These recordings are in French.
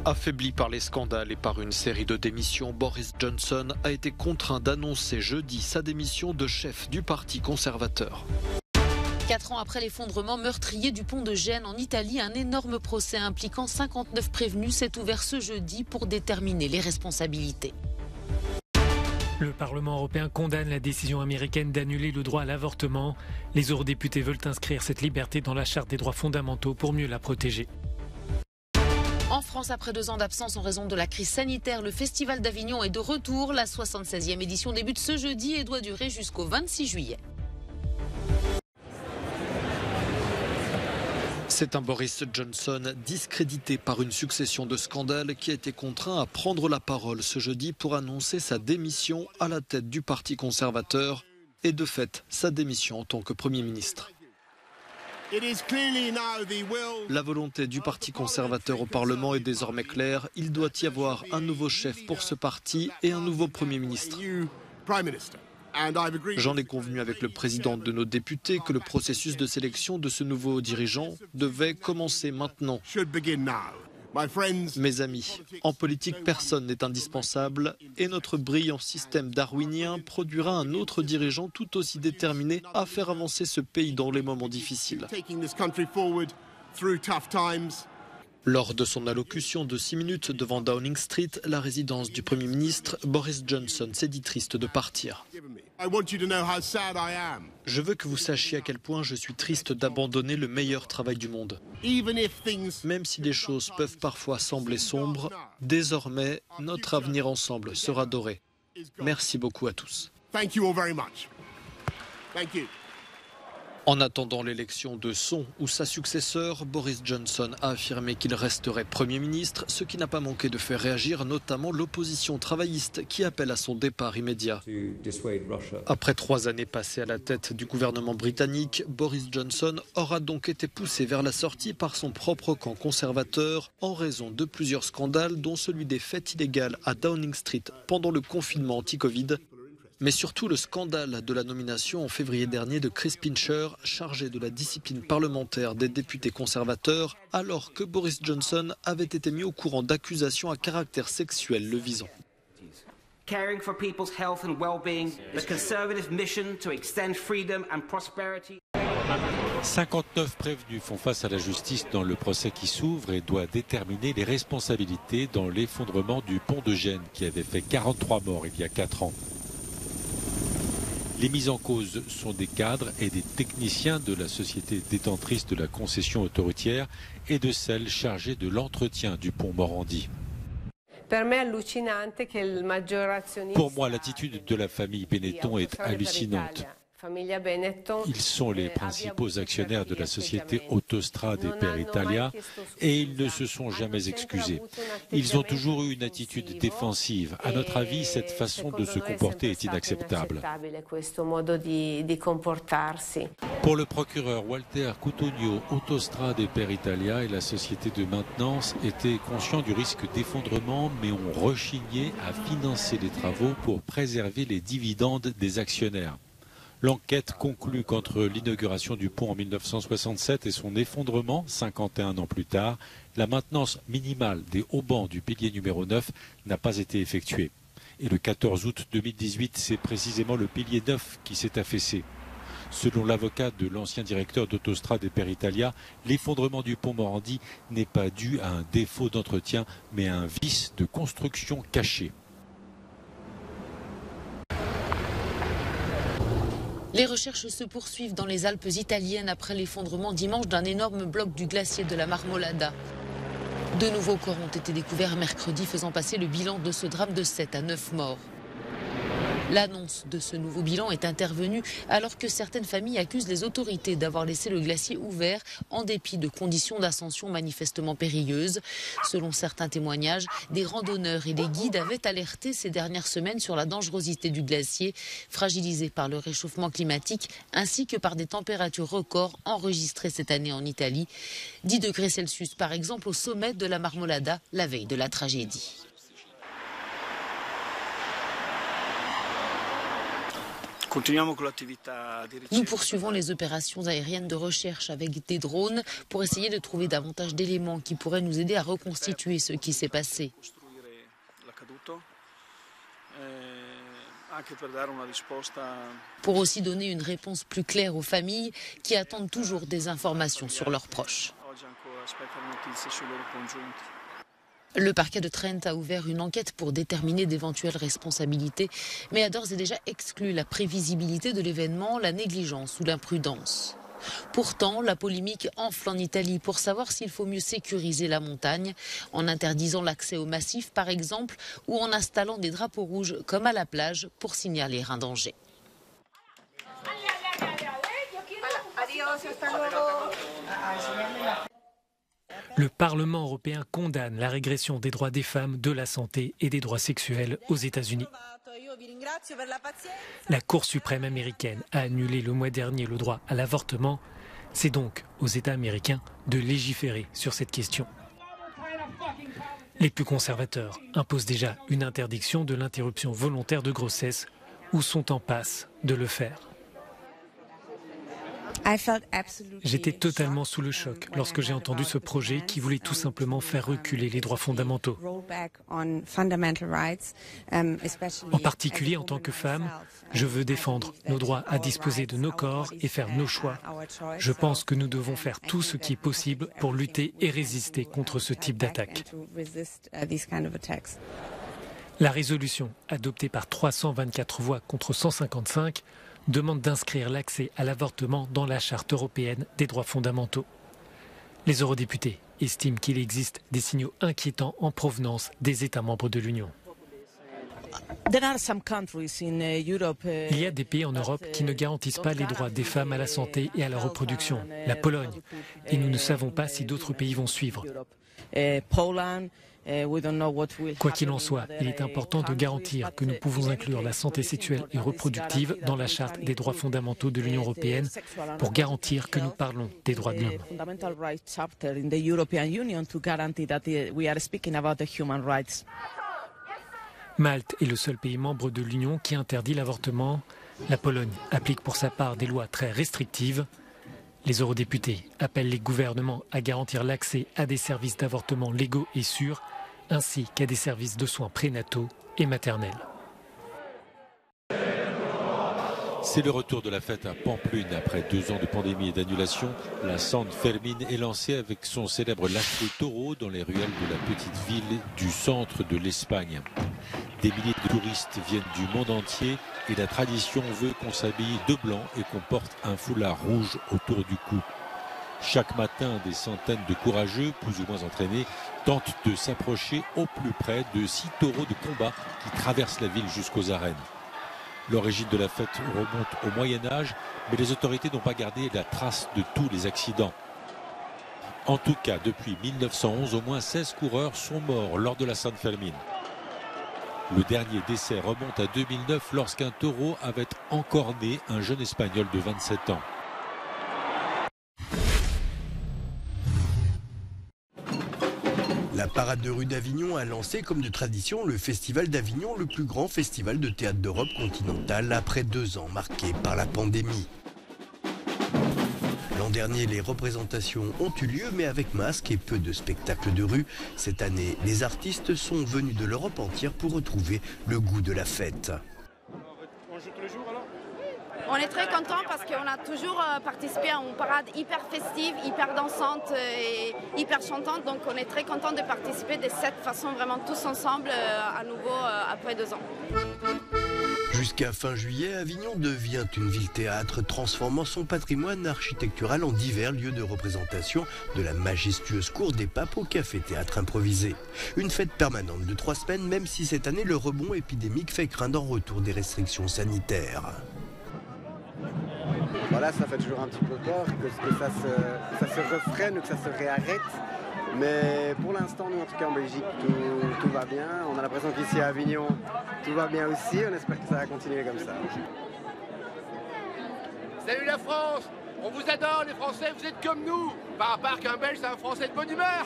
Affaibli par les scandales et par une série de démissions, Boris Johnson a été contraint d'annoncer jeudi sa démission de chef du Parti conservateur. 4 ans après l'effondrement meurtrier du pont de Gênes en Italie, un énorme procès impliquant 59 prévenus s'est ouvert ce jeudi pour déterminer les responsabilités. Le Parlement européen condamne la décision américaine d'annuler le droit à l'avortement. Les eurodéputés veulent inscrire cette liberté dans la Charte des droits fondamentaux pour mieux la protéger. En France, après 2 ans d'absence en raison de la crise sanitaire, le Festival d'Avignon est de retour. La 76e édition débute ce jeudi et doit durer jusqu'au 26 juillet. C'est un Boris Johnson discrédité par une succession de scandales qui a été contraint à prendre la parole ce jeudi pour annoncer sa démission à la tête du Parti conservateur et de fait sa démission en tant que Premier ministre. La volonté du Parti conservateur au Parlement est désormais claire. Il doit y avoir un nouveau chef pour ce parti et un nouveau Premier ministre. J'en ai convenu avec le président de nos députés que le processus de sélection de ce nouveau dirigeant devait commencer maintenant. Mes amis, en politique, personne n'est indispensable et notre brillant système darwinien produira un autre dirigeant tout aussi déterminé à faire avancer ce pays dans les moments difficiles. Lors de son allocution de 6 minutes devant Downing Street, la résidence du Premier ministre, Boris Johnson s'est dit triste de partir. Je veux que vous sachiez à quel point je suis triste d'abandonner le meilleur travail du monde. Même si les choses peuvent parfois sembler sombres, désormais, notre avenir ensemble sera doré. Merci beaucoup à tous. En attendant l'élection de son ou sa successeur, Boris Johnson a affirmé qu'il resterait Premier ministre, ce qui n'a pas manqué de faire réagir notamment l'opposition travailliste qui appelle à son départ immédiat. Après 3 années passées à la tête du gouvernement britannique, Boris Johnson aura donc été poussé vers la sortie par son propre camp conservateur en raison de plusieurs scandales, dont celui des fêtes illégales à Downing Street pendant le confinement anti-Covid. Mais surtout le scandale de la nomination en février dernier de Chris Pincher, chargé de la discipline parlementaire des députés conservateurs, alors que Boris Johnson avait été mis au courant d'accusations à caractère sexuel le visant. Caring for people's health and well-being, the Conservative mission to extend freedom and prosperity. 59 prévenus font face à la justice dans le procès qui s'ouvre et doit déterminer les responsabilités dans l'effondrement du pont de Gênes qui avait fait 43 morts il y a 4 ans. Les mises en cause sont des cadres et des techniciens de la société détentrice de la concession autoroutière et de celle chargée de l'entretien du pont Morandi. Pour moi, l'attitude de la famille Benetton est hallucinante. Ils sont les principaux actionnaires de la société Autostrade per Italia et ils ne se sont jamais excusés. Ils ont toujours eu une attitude défensive. À notre avis, cette façon de se comporter est inacceptable. Pour le procureur Walter Cutugno, Autostrade per Italia et la société de maintenance étaient conscients du risque d'effondrement mais ont rechigné à financer les travaux pour préserver les dividendes des actionnaires. L'enquête conclut qu'entre l'inauguration du pont en 1967 et son effondrement, 51 ans plus tard, la maintenance minimale des haubans du pilier numéro 9 n'a pas été effectuée. Et le 14 août 2018, c'est précisément le pilier 9 qui s'est affaissé. Selon l'avocat de l'ancien directeur d'Autostrade per Italia, l'effondrement du pont Morandi n'est pas dû à un défaut d'entretien, mais à un vice de construction caché. Les recherches se poursuivent dans les Alpes italiennes après l'effondrement dimanche d'un énorme bloc du glacier de la Marmolada. 2 nouveaux corps ont été découverts mercredi, faisant passer le bilan de ce drame de 7 à 9 morts. L'annonce de ce nouveau bilan est intervenue alors que certaines familles accusent les autorités d'avoir laissé le glacier ouvert en dépit de conditions d'ascension manifestement périlleuses. Selon certains témoignages, des randonneurs et des guides avaient alerté ces dernières semaines sur la dangerosité du glacier, fragilisé par le réchauffement climatique ainsi que par des températures records enregistrées cette année en Italie. 10 degrés Celsius par exemple au sommet de la Marmolada la veille de la tragédie. Nous poursuivons les opérations aériennes de recherche avec des drones pour essayer de trouver davantage d'éléments qui pourraient nous aider à reconstituer ce qui s'est passé. Pour aussi donner une réponse plus claire aux familles qui attendent toujours des informations sur leurs proches. Le parquet de Trent a ouvert une enquête pour déterminer d'éventuelles responsabilités, mais a d'ores et déjà exclu la prévisibilité de l'événement, la négligence ou l'imprudence. Pourtant, la polémique enfle en Italie pour savoir s'il faut mieux sécuriser la montagne, en interdisant l'accès au massif par exemple, ou en installant des drapeaux rouges comme à la plage pour signaler un danger. Le Parlement européen condamne la régression des droits des femmes, de la santé et des droits sexuels aux États-Unis. La Cour suprême américaine a annulé le mois dernier le droit à l'avortement. C'est donc aux États américains de légiférer sur cette question. Les plus conservateurs imposent déjà une interdiction de l'interruption volontaire de grossesse ou sont en passe de le faire. J'étais totalement sous le choc lorsque j'ai entendu ce projet qui voulait tout simplement faire reculer les droits fondamentaux. En particulier en tant que femme, je veux défendre nos droits à disposer de nos corps et faire nos choix. Je pense que nous devons faire tout ce qui est possible pour lutter et résister contre ce type d'attaque. La résolution, adoptée par 324 voix contre 155, demande d'inscrire l'accès à l'avortement dans la Charte européenne des droits fondamentaux. Les eurodéputés estiment qu'il existe des signaux inquiétants en provenance des États membres de l'Union. Il y a des pays en Europe qui ne garantissent pas les droits des femmes à la santé et à la reproduction, la Pologne, et nous ne savons pas si d'autres pays vont suivre. Quoi qu'il en soit, il est important de garantir que nous pouvons inclure la santé sexuelle et reproductive dans la Charte des droits fondamentaux de l'Union européenne pour garantir que nous parlons des droits de l'homme. Malte est le seul pays membre de l'Union qui interdit l'avortement. La Pologne applique pour sa part des lois très restrictives. Les eurodéputés appellent les gouvernements à garantir l'accès à des services d'avortement légaux et sûrs, ainsi qu'à des services de soins prénataux et maternels. C'est le retour de la fête à Pamplune. Après 2 ans de pandémie et d'annulation, la San Fermín est lancée avec son célèbre Lasso Toro dans les ruelles de la petite ville du centre de l'Espagne. Des milliers de touristes viennent du monde entier et la tradition veut qu'on s'habille de blanc et qu'on porte un foulard rouge autour du cou. Chaque matin, des centaines de courageux, plus ou moins entraînés, tentent de s'approcher au plus près de 6 taureaux de combat qui traversent la ville jusqu'aux arènes. L'origine de la fête remonte au Moyen-Âge, mais les autorités n'ont pas gardé la trace de tous les accidents. En tout cas, depuis 1911, au moins 16 coureurs sont morts lors de la San Fermín. Le dernier décès remonte à 2009 lorsqu'un taureau avait encorné un jeune Espagnol de 27 ans. La parade de rue d'Avignon a lancé comme de tradition le Festival d'Avignon, le plus grand festival de théâtre d'Europe continentale après 2 ans marqués par la pandémie. L'an dernier, les représentations ont eu lieu, mais avec masques et peu de spectacles de rue. Cette année, les artistes sont venus de l'Europe entière pour retrouver le goût de la fête. On est très contents parce qu'on a toujours participé à une parade hyper festive, hyper dansante et hyper chantante. Donc on est très contents de participer de cette façon, vraiment tous ensemble, à nouveau après 2 ans. Jusqu'à fin juillet, Avignon devient une ville-théâtre, transformant son patrimoine architectural en divers lieux de représentation, de la majestueuse cour des papes au café-théâtre improvisé. Une fête permanente de 3 semaines, même si cette année le rebond épidémique fait craindre en retour des restrictions sanitaires. Voilà, ça fait toujours un petit peu peur que ça se refrène ou que ça se réarrête. Mais pour l'instant, nous en tout cas en Belgique, tout va bien. On a l'impression qu'ici à Avignon, tout va bien aussi. On espère que ça va continuer comme ça. Salut la France! On vous adore les Français, vous êtes comme nous! Par part qu'un Belge, c'est un Français de bonne humeur!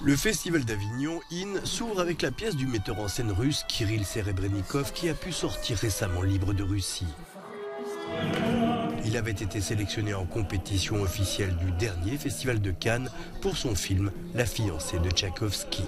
Le festival d'Avignon, IN, s'ouvre avec la pièce du metteur en scène russe Kirill Serebrennikov qui a pu sortir récemment libre de Russie. Il avait été sélectionné en compétition officielle du dernier festival de Cannes pour son film La fiancée de Tchaïkovski.